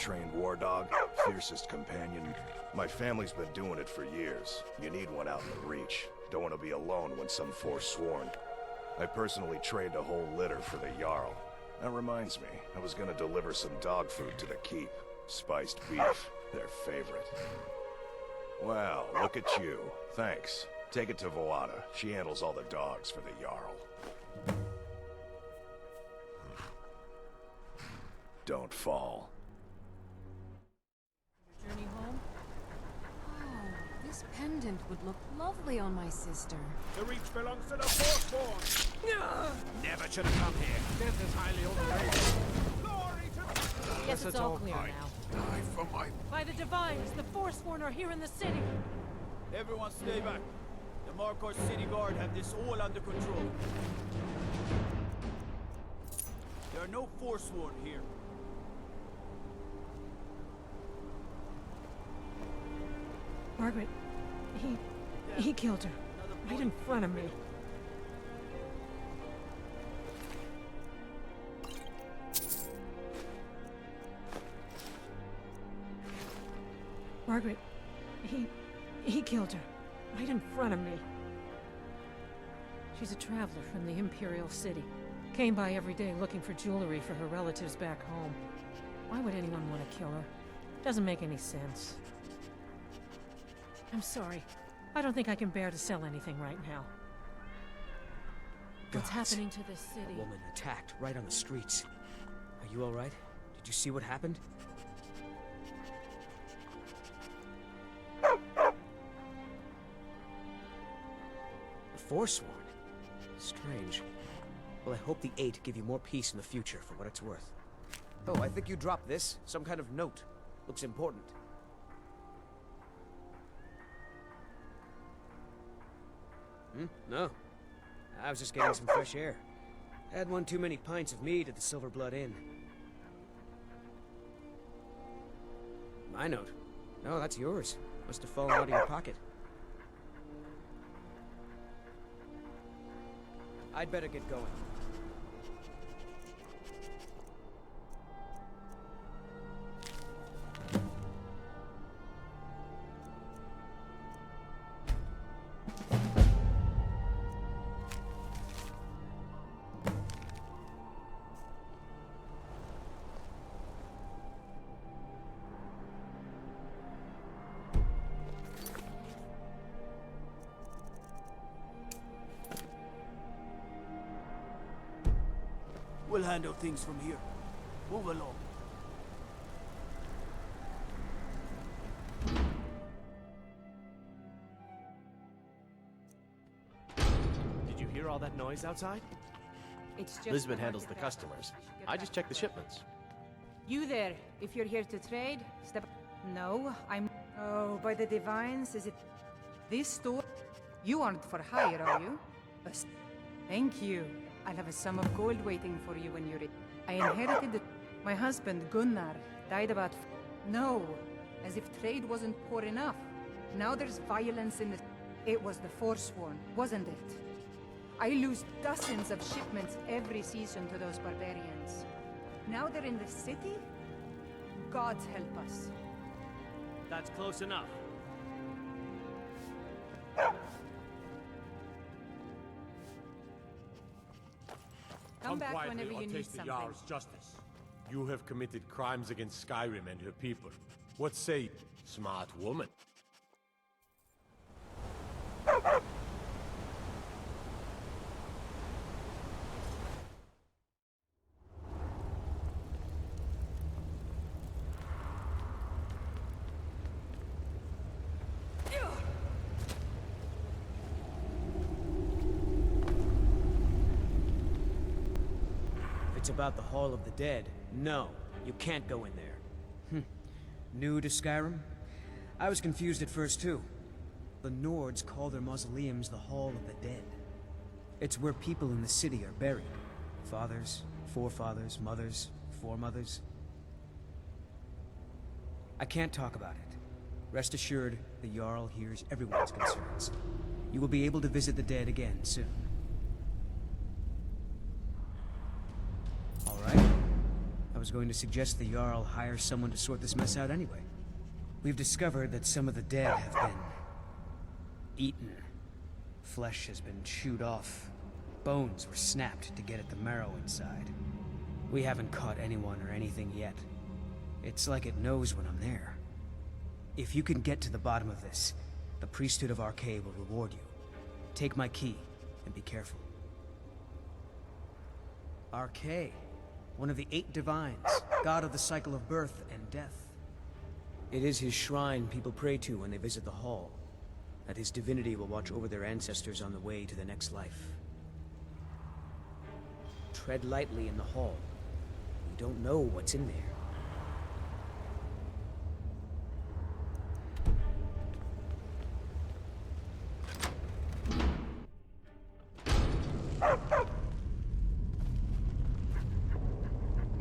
trained war dog, fiercest companion. My family's been doing it for years. You need one out in the Reach. Don't want to be alone when some forsworn. I personally trained a whole litter for the Jarl. That reminds me, I was gonna deliver some dog food to the keep. Spiced beef, their favorite. Wow, look at you. Thanks. Take it to Voada. She handles all the dogs for the Jarl. Don't fall. Journey home? Oh, this pendant would look lovely on my sister. The Reach belongs to the Forsworn! Never should have come here. This is highly overrated. Glory to... Guess it's all clear now. Die for my... By the Divines, the Forsworn are here in the city! Everyone stay back. The Markarth City Guard have this all under control. There are no Forsworn here. Margaret, he killed her, right in front of me. Margaret, he killed her, right in front of me. She's a traveler from the Imperial City. Came by every day looking for jewelry for her relatives back home. Why would anyone want to kill her? Doesn't make any sense. I'm sorry. I don't think I can bear to sell anything right now. What's happening to this city? A woman attacked right on the streets. Are you all right? Did you see what happened? The Forsworn? Strange. Well, I hope the Eight give you more peace in the future for what it's worth. Oh, I think you dropped this. Some kind of note. Looks important. No. I was just getting some fresh air. Had one too many pints of mead at the Silver Blood Inn. My note? No, that's yours. Must have fallen out of your pocket. I'd better get going. We'll handle things from here. Move along. Did you hear all that noise outside? It's just Lisbeth handles the customers. I just check the shipments. You there, if you're here to trade, step... No, I'm... Oh, by the Divines, is it... This store? You aren't for hire, are you? Thank you. I'll have a sum of gold waiting for you when you're ready. I inherited the... My husband, Gunnar, died about... No, as if trade wasn't poor enough. Now there's violence in the... It was the Forsworn, wasn't it? I lose dozens of shipments every season to those barbarians. Now they're in the city? Gods help us. That's close enough. Come back quietly whenever or you need taste the something. Jarl's justice. You have committed crimes against Skyrim and her people. What say you, smart woman? It's about the Hall of the Dead. No, you can't go in there. New to Skyrim? I was confused at first too. The Nords call their mausoleums the Hall of the Dead. It's where people in the city are buried. Fathers, forefathers, mothers, foremothers. I can't talk about it. Rest assured, the Jarl hears everyone's concerns. You will be able to visit the dead again soon. All right. was going to suggest the Jarl hire someone to sort this mess out anyway. We've discovered that some of the dead have been eaten. Flesh has been chewed off. Bones were snapped to get at the marrow inside. We haven't caught anyone or anything yet. It's like it knows when I'm there. If you can get to the bottom of this, the Priesthood of Arkay will reward you. Take my key, and be careful. Arkay, one of the 8 divines, god of the cycle of birth and death. It is his shrine people pray to when they visit the hall, that his divinity will watch over their ancestors on the way to the next life. Tread lightly in the hall. You don't know what's in there.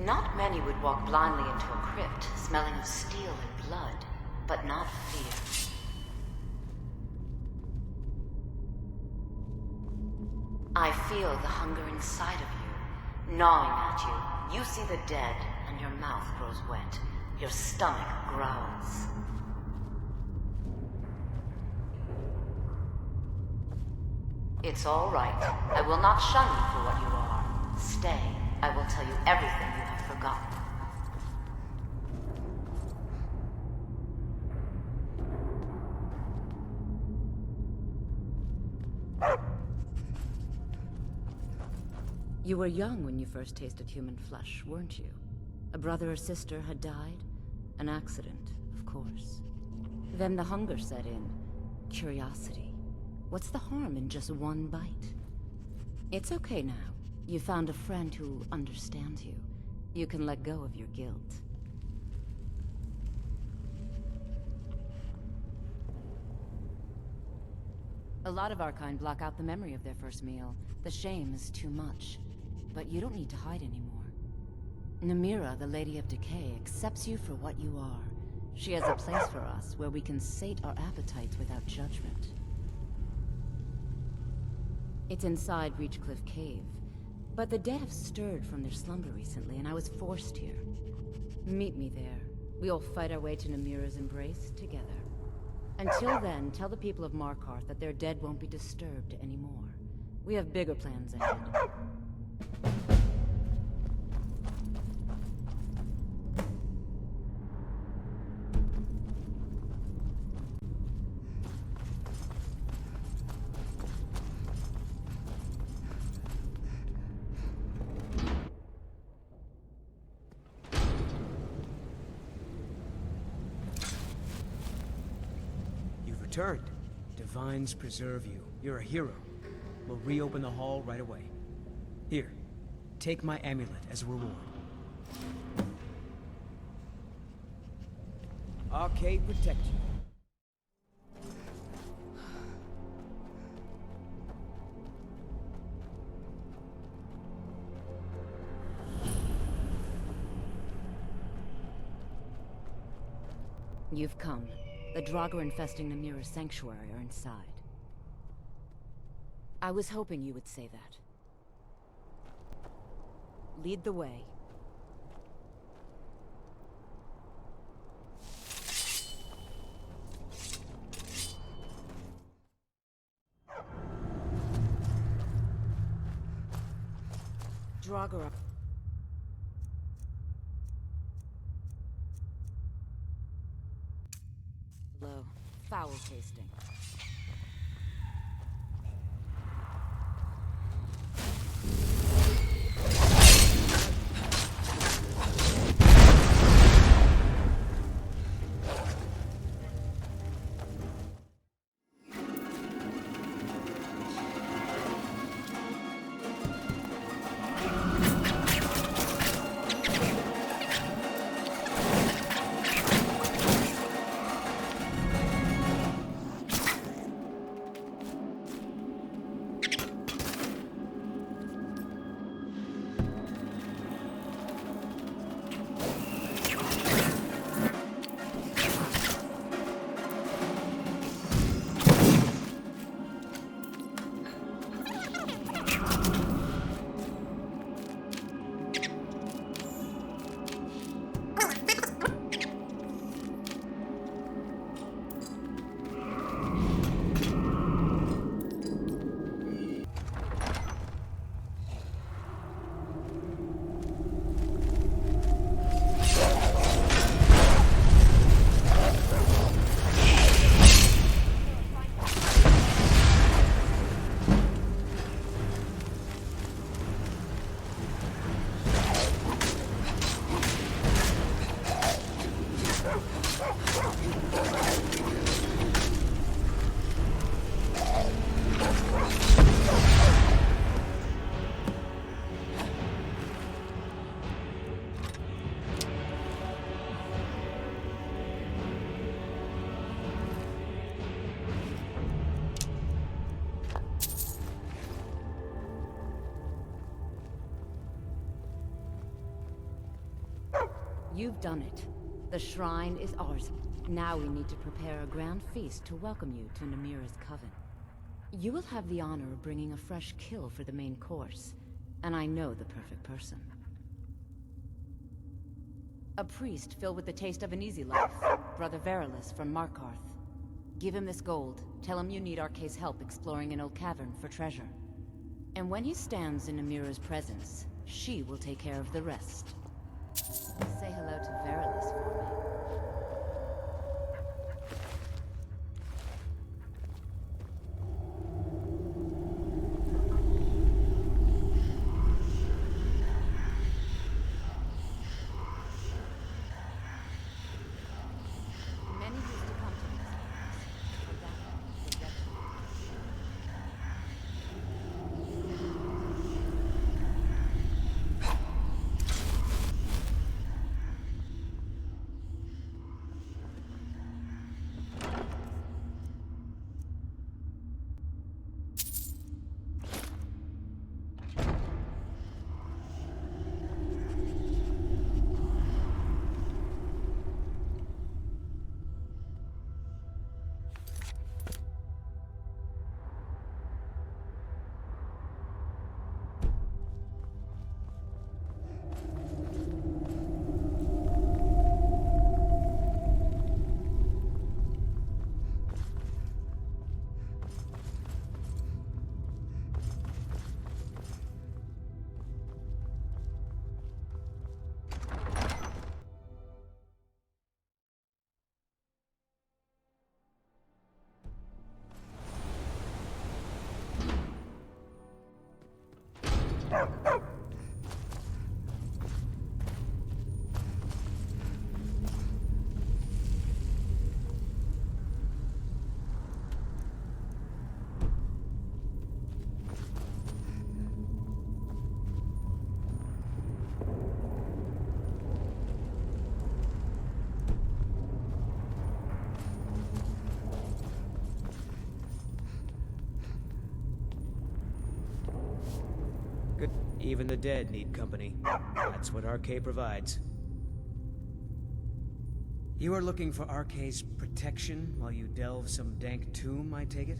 Not many would walk blindly into a crypt, smelling of steel and blood, but not fear. I feel the hunger inside of you, gnawing at you. You see the dead, and your mouth grows wet. Your stomach growls. It's all right. I will not shun you for what you are. Stay. I will tell you everything you have forgotten. You were young when you first tasted human flesh, weren't you? A brother or sister had died? An accident, of course. Then the hunger set in. Curiosity. What's the harm in just one bite? It's okay now. You found a friend who understands you. You can let go of your guilt. A lot of our kind block out the memory of their first meal. The shame is too much. But you don't need to hide anymore. Namira, the Lady of Decay, accepts you for what you are. She has a place for us where we can sate our appetites without judgment. It's inside Reachcliff Cave. But the dead have stirred from their slumber recently, and I was forced here. Meet me there. We'll fight our way to Namira's embrace together. Until then, tell the people of Markarth that their dead won't be disturbed anymore. We have bigger plans ahead. Returned. Divines preserve you. You're a hero. We'll reopen the hall right away. Here, take my amulet as a reward. Arkay protect you. You've come. The Draugr infesting Namira's sanctuary are inside. I was hoping you would say that. Lead the way. Draugr up. Low, foul tasting. You've done it. The shrine is ours. Now we need to prepare a grand feast to welcome you to Namira's coven. You will have the honor of bringing a fresh kill for the main course, and I know the perfect person. A priest filled with the taste of an easy life, Brother Velurus from Markarth. Give him this gold. Tell him you need Arkay's help exploring an old cavern for treasure. And when he stands in Namira's presence, she will take care of the rest. Say hello to Velurus for me. Good. Even the dead need company. That's what Arkay provides. You are looking for Arkay's protection while you delve some dank tomb, I take it?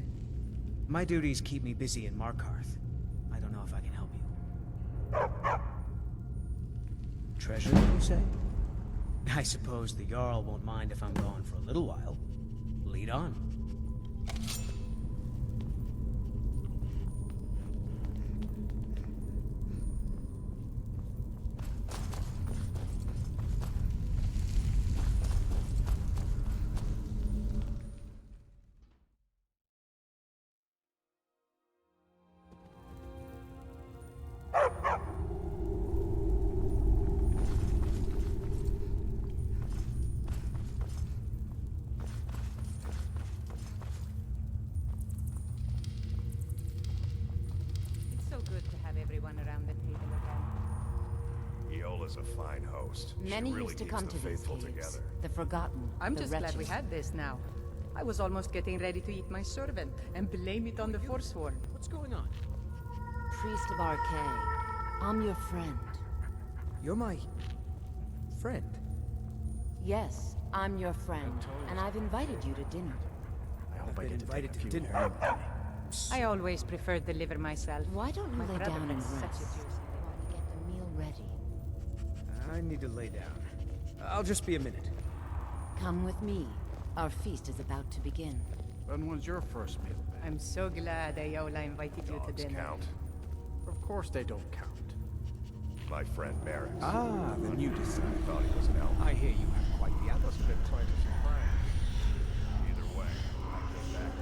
My duties keep me busy in Markarth. I don't know if I can help you. Treasure, you say? I suppose the Jarl won't mind if I'm gone for a little while. Lead on. A fine host. Many She really used to keeps come the to these faithful caves. together. The forgotten. I'm the just glad we wretched. had this now. I was almost getting ready to eat my servant and blame it on the Forsworn. What's going on? Priest of Arkay. I'm your friend. You're my... friend? Yes, I'm your friend, and I've invited you to dinner. I hope I get invited to dinner. I always preferred the liver myself. Why don't you My lay brother down and makes such a rest juicy while we get the meal ready? I need to lay down. I'll just be a minute. Come with me. Our feast is about to begin. When was your first meal, babe? I'm so glad Ayola invited you to Dogs dinner. count. Of course they don't count. My friend Merrick. Ah, the nudist. I thought he was an elf. I hear you have quite the Must have been quite a surprise. Either way, I came back.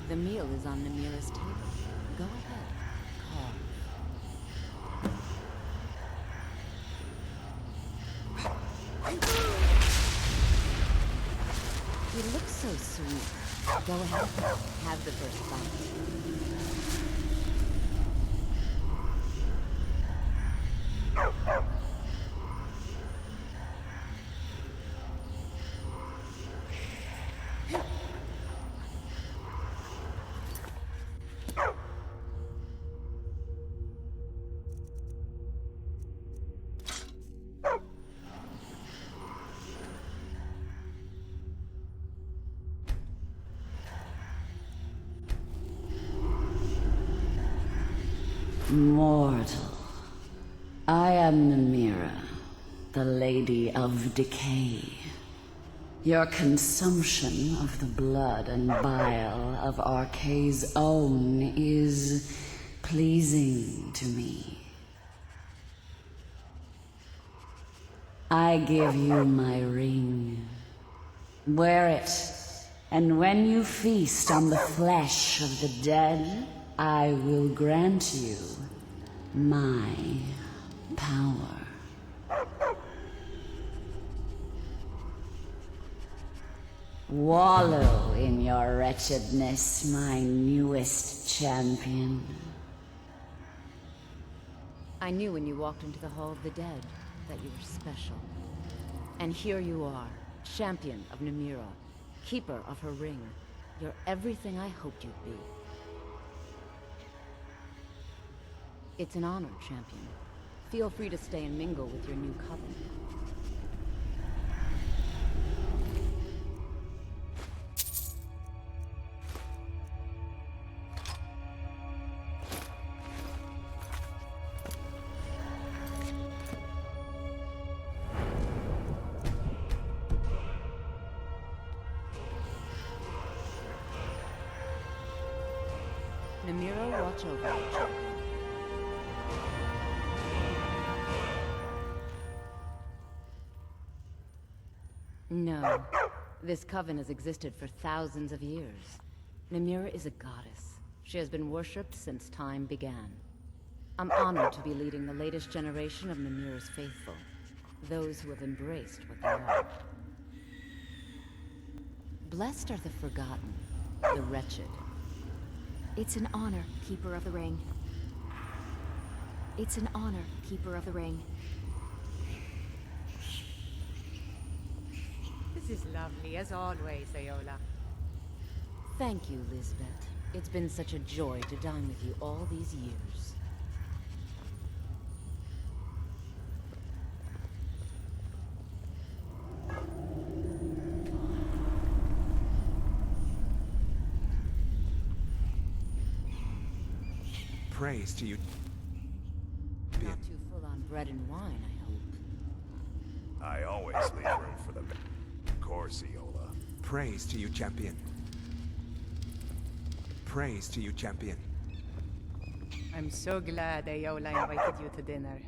The meal is on Namira's table. Go ahead. Carve. You look so sweet. Go ahead. Have the first bite. Mortal. I am Namira, the Lady of Decay. Your consumption of the blood and bile of Arkay's own is pleasing to me. I give you my ring. Wear it, and when you feast on the flesh of the dead, I will grant you my power. Wallow in your wretchedness, my newest champion. I knew when you walked into the Hall of the Dead that you were special. And here you are, champion of Namira, keeper of her ring. You're everything I hoped you'd be. It's an honor, champion. Feel free to stay and mingle with your new coven. Namira, watch over you. No. This coven has existed for thousands of years. Namira is a goddess. She has been worshipped since time began. I'm honored to be leading the latest generation of Namira's faithful. Those who have embraced what they are. Blessed are the forgotten, the wretched. It's an honor, Keeper of the Ring. It's an honor, Keeper of the Ring. This is lovely, as always, Ayola. Thank you, Lisbeth. It's been such a joy to dine with you all these years. Praise to you. Not too full on bread and wine, I hope. I always leave room for the course, Iola. Praise to you, champion. Praise to you, champion. I'm so glad Ayola invited you to dinner.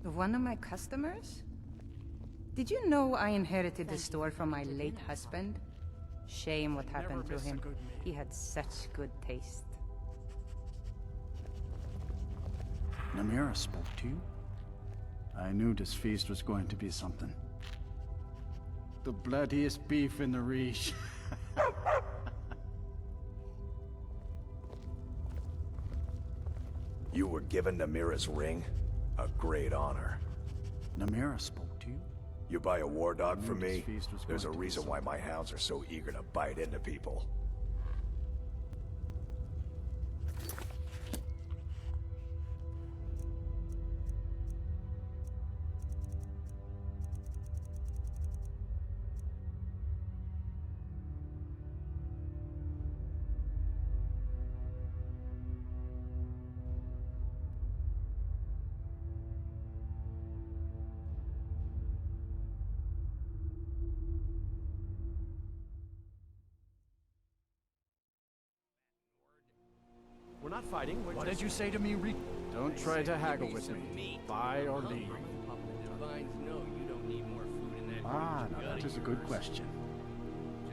One of my customers? Did you know I inherited the store from my late husband? Shame what happened to him. He had such good taste. Namira spoke to you? I knew this feast was going to be something. The bloodiest beef in the Reach. You were given Namira's ring? A great honor. Namira spoke to you? You buy a war dog from me? There's a going to be reason why my hounds are so eager to bite into people. We're not fighting. What did you say to me, Reek? Don't try to haggle with me. Buy or leave. Ah, now that is a good question.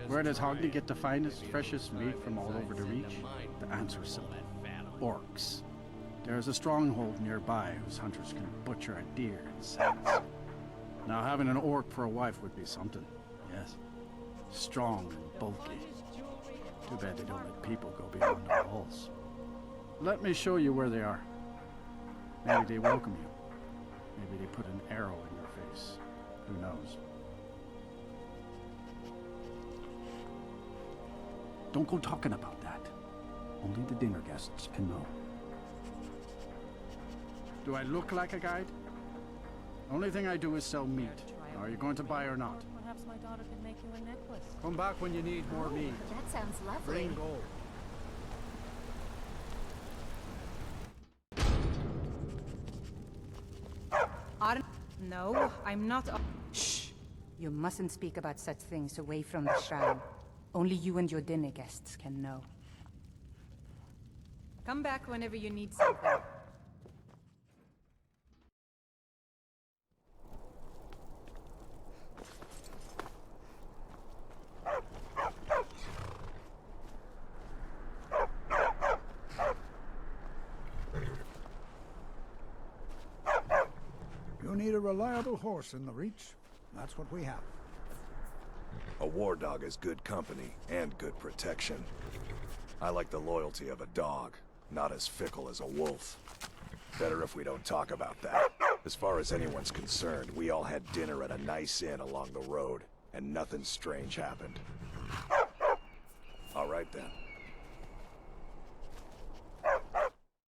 Where does Hogni get the finest, freshest meat from all over the Reach? The answer is simple. Orcs. There is a stronghold nearby whose hunters can butcher a deer in seconds. Now having an orc for a wife would be something, yes. Strong and bulky. Too bad they don't let people go beyond the walls. Let me show you where they are. Maybe they welcome you. Maybe they put an arrow in your face. Who knows? Don't go talking about that. Only the dinner guests can know. Do I look like a guide? Only thing I do is sell meat. Are you going to buy or not? Perhaps my daughter can make you a necklace. Come back when you need more meat. That sounds lovely. Bring gold. Aren't... No, I'm not... Shh! You mustn't speak about such things away from the shrine. Only you and your dinner guests can know. Come back whenever you need something. You need a reliable horse in the Reach. That's what we have. A war dog is good company and good protection. I like the loyalty of a dog, not as fickle as a wolf. Better if we don't talk about that. As far as anyone's concerned, we all had dinner at a nice inn along the road, and nothing strange happened. All right then.